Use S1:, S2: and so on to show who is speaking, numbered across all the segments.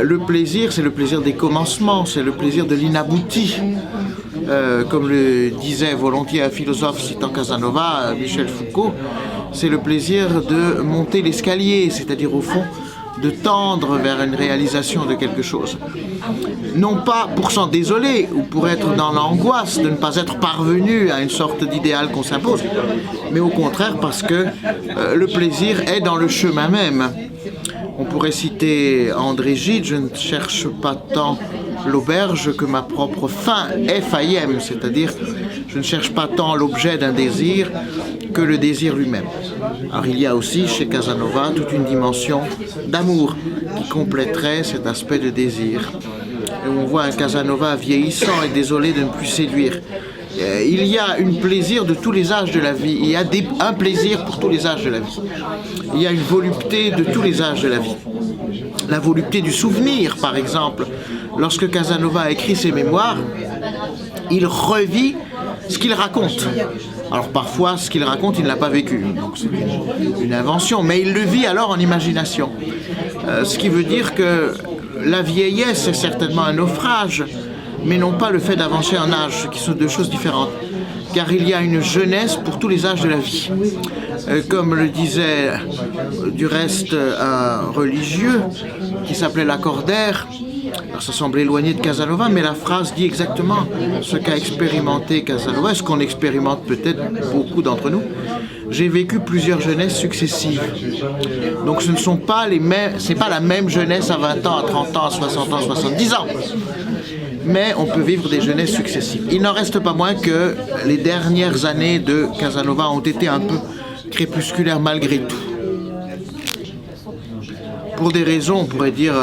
S1: Le plaisir, c'est le plaisir des commencements, c'est le plaisir de l'inabouti. Comme le disait volontiers un philosophe citant Casanova, Michel Foucault, c'est le plaisir de monter l'escalier, c'est-à-dire au fond de tendre vers une réalisation de quelque chose. Non pas pour s'en désoler ou pour être dans l'angoisse de ne pas être parvenu à une sorte d'idéal qu'on s'impose, mais au contraire parce que le plaisir est dans le chemin même. On pourrait citer André Gide, je ne cherche pas tant l'auberge que ma propre faim est faïem, c'est-à-dire je ne cherche pas tant l'objet d'un désir que le désir lui-même. Alors il y a aussi chez Casanova toute une dimension d'amour qui compléterait cet aspect de désir. Et on voit un Casanova vieillissant et désolé de ne plus séduire. Il y a un plaisir de tous les âges de la vie, il y a un plaisir pour tous les âges de la vie. Il y a une volupté de tous les âges de la vie. La volupté du souvenir, par exemple. Lorsque Casanova a écrit ses mémoires, il revit ce qu'il raconte. Alors parfois, ce qu'il raconte, il ne l'a pas vécu, donc c'est une invention, mais il le vit alors en imagination. Ce qui veut dire que la vieillesse est certainement un naufrage, mais non pas le fait d'avancer en âge, ce qui sont deux choses différentes. Car il y a une jeunesse pour tous les âges de la vie. Comme le disait du reste un religieux qui s'appelait Lacordaire, alors ça semble éloigné de Casanova, mais la phrase dit exactement ce qu'a expérimenté Casanova, ce qu'on expérimente peut-être beaucoup d'entre nous. J'ai vécu plusieurs jeunesses successives. Donc ce ne sont pas les mêmes, c'est pas la même jeunesse à 20 ans, à 30 ans, à 60 ans, 70 ans. Mais on peut vivre des jeunesses successives. Il n'en reste pas moins que les dernières années de Casanova ont été un peu crépusculaires malgré tout. Pour des raisons, on pourrait dire,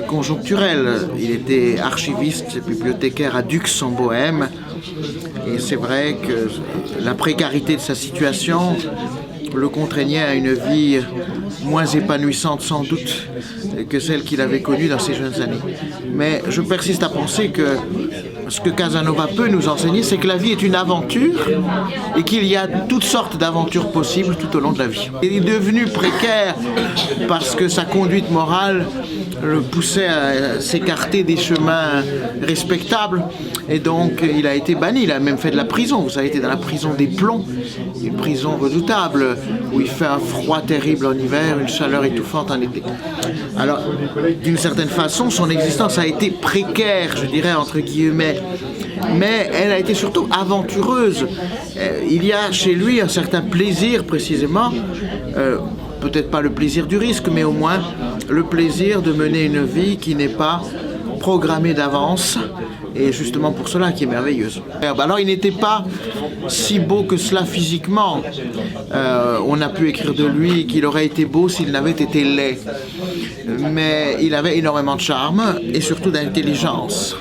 S1: conjoncturelles. Il était archiviste et bibliothécaire à Dux en Bohême. Et c'est vrai que la précarité de sa situation le contraignait à une vie moins épanouissante sans doute que celle qu'il avait connue dans ses jeunes années. Mais je persiste à penser que ce que Casanova peut nous enseigner, c'est que la vie est une aventure et qu'il y a toutes sortes d'aventures possibles tout au long de la vie. Il est devenu précaire parce que sa conduite morale le poussait à s'écarter des chemins respectables et donc il a été banni, il a même fait de la prison. Vous avez été dans la prison des Plombs, une prison redoutable où il fait un froid terrible en hiver, une chaleur étouffante en été. Alors, d'une certaine façon, son existence a été précaire, je dirais entre guillemets, mais elle a été surtout aventureuse. Il y a chez lui un certain plaisir précisément, peut-être pas le plaisir du risque, mais au moins le plaisir de mener une vie qui n'est pas programmée d'avance, et justement pour cela qui est merveilleuse. Alors il n'était pas si beau que cela physiquement. On a pu écrire de lui qu'il aurait été beau s'il n'avait été laid. Mais il avait énormément de charme et surtout d'intelligence.